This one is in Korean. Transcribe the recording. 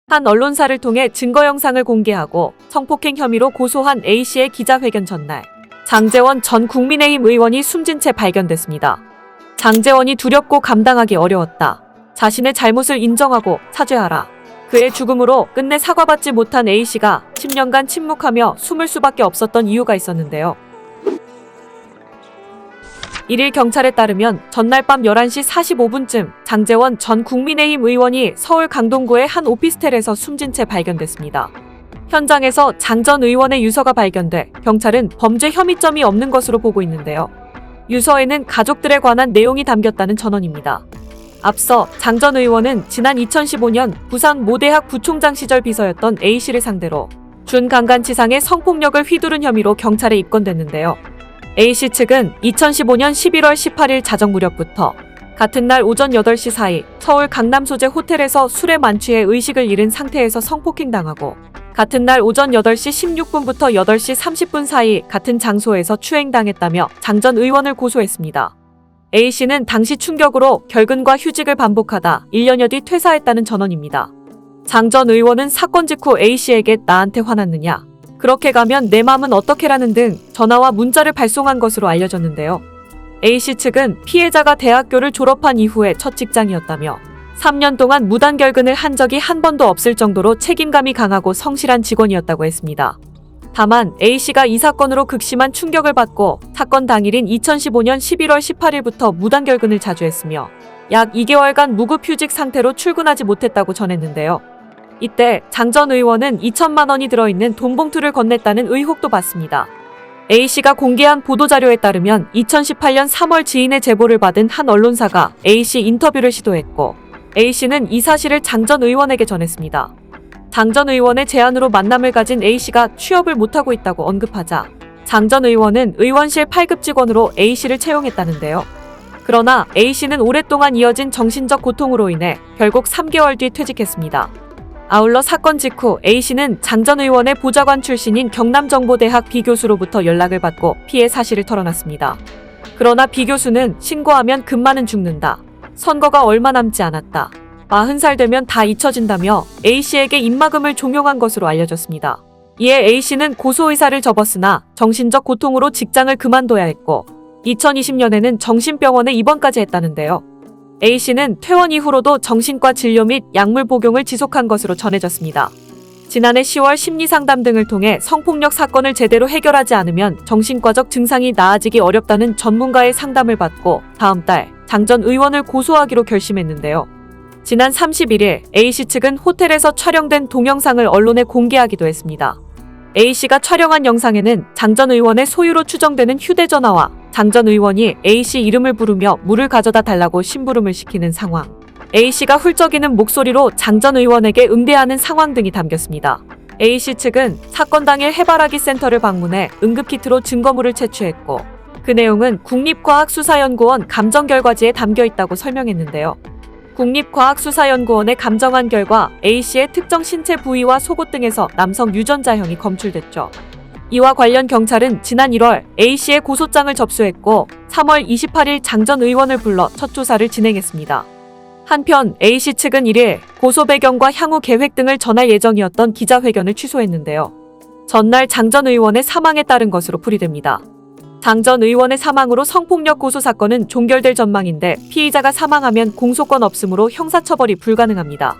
한 언론사를 통해 증거 영상을 공개하고 성폭행 혐의로 고소한 A씨의 기자회견 전날 장제원 전 국민의힘 의원이 숨진 채 발견됐습니다. 장제원이 두렵고 감당하기 어려웠다. 자신의 잘못을 인정하고 사죄하라. 그의 죽음으로 끝내 사과받지 못한 A씨가 10년간 침묵하며 숨을 수밖에 없었던 이유가 있었는데요. 1일 경찰에 따르면 전날 밤 11시 45분쯤 장제원 전 국민의힘 의원이 서울 강동구의 한 오피스텔에서 숨진 채 발견됐습니다. 현장에서 장 전 의원의 유서가 발견돼 경찰은 범죄 혐의점이 없는 것으로 보고 있는데요. 유서에는 가족들에 관한 내용이 담겼다는 전언입니다. 앞서 장 전 의원은 지난 2015년 부산 모대학 부총장 시절 비서였던 A씨를 상대로 준강간치상의 성폭력을 휘두른 혐의로 경찰에 입건됐는데요. A씨 측은 2015년 11월 18일 자정 무렵부터 같은 날 오전 8시 사이 서울 강남 소재 호텔에서 술에 만취해 의식을 잃은 상태에서 성폭행당하고 같은 날 오전 8시 16분부터 8시 30분 사이 같은 장소에서 추행당했다며 장 전 의원을 고소했습니다. A씨는 당시 충격으로 결근과 휴직을 반복하다 1년여 뒤 퇴사했다는 전언입니다. 장 전 의원은 사건 직후 A씨에게 나한테 화났느냐? 그렇게 가면 내 맘은 어떻게라는 등 전화와 문자를 발송한 것으로 알려졌는데요. A씨 측은 피해자가 대학교를 졸업한 이후에 첫 직장이었다며 3년 동안 무단 결근을 한 적이 한 번도 없을 정도로 책임감이 강하고 성실한 직원이었다고 했습니다. 다만 A씨가 이 사건으로 극심한 충격을 받고 사건 당일인 2015년 11월 18일부터 무단 결근을 자주 했으며 약 2개월간 무급휴직 상태로 출근하지 못했다고 전했는데요. 이때 장 전 의원은 2천만 원이 들어있는 돈봉투를 건넸다는 의혹도 받습니다. A씨가 공개한 보도자료에 따르면 2018년 3월 지인의 제보를 받은 한 언론사가 A씨 인터뷰를 시도했고 A씨는 이 사실을 장 전 의원에게 전했습니다. 장 전 의원의 제안으로 만남을 가진 A씨가 취업을 못하고 있다고 언급하자 장 전 의원은 의원실 8급 직원으로 A씨를 채용했다는데요. 그러나 A씨는 오랫동안 이어진 정신적 고통으로 인해 결국 3개월 뒤 퇴직했습니다. 아울러 사건 직후 A씨는 장 전 의원의 보좌관 출신인 경남정보대학 B 교수로부터 연락을 받고 피해 사실을 털어놨습니다. 그러나 B 교수는 신고하면 금마는 죽는다. 선거가 얼마 남지 않았다. 40살 되면 다 잊혀진다며 A씨에게 입막음을 종용한 것으로 알려졌습니다. 이에 A씨는 고소 의사를 접었으나 정신적 고통으로 직장을 그만둬야 했고 2020년에는 정신병원에 입원까지 했다는데요. A씨는 퇴원 이후로도 정신과 진료 및 약물 복용을 지속한 것으로 전해졌습니다. 지난해 10월 심리상담 등을 통해 성폭력 사건을 제대로 해결하지 않으면 정신과적 증상이 나아지기 어렵다는 전문가의 상담을 받고 다음 달 장 전 의원을 고소하기로 결심했는데요. 지난 31일 A씨 측은 호텔에서 촬영된 동영상을 언론에 공개하기도 했습니다. A씨가 촬영한 영상에는 장 전 의원의 소유로 추정되는 휴대전화와 장 전 의원이 A씨 이름을 부르며 물을 가져다 달라고 심부름을 시키는 상황, A씨가 훌쩍이는 목소리로 장 전 의원에게 응대하는 상황 등이 담겼습니다. A씨 측은 사건 당일 해바라기 센터를 방문해 응급키트로 증거물을 채취했고 그 내용은 국립과학수사연구원 감정결과지에 담겨있다고 설명했는데요. 국립과학수사연구원에 감정한 결과 A씨의 특정 신체 부위와 속옷 등에서 남성 유전자형이 검출됐죠. 이와 관련 경찰은 지난 1월 A씨의 고소장을 접수했고 3월 28일 장 전 의원을 불러 첫 조사를 진행했습니다. 한편 A씨 측은 1일 고소 배경과 향후 계획 등을 전할 예정이었던 기자회견을 취소했는데요. 전날 장 전 의원의 사망에 따른 것으로 풀이됩니다. 장 전 의원의 사망으로 성폭력 고소 사건은 종결될 전망인데 피의자가 사망하면 공소권 없으므로 형사처벌이 불가능합니다.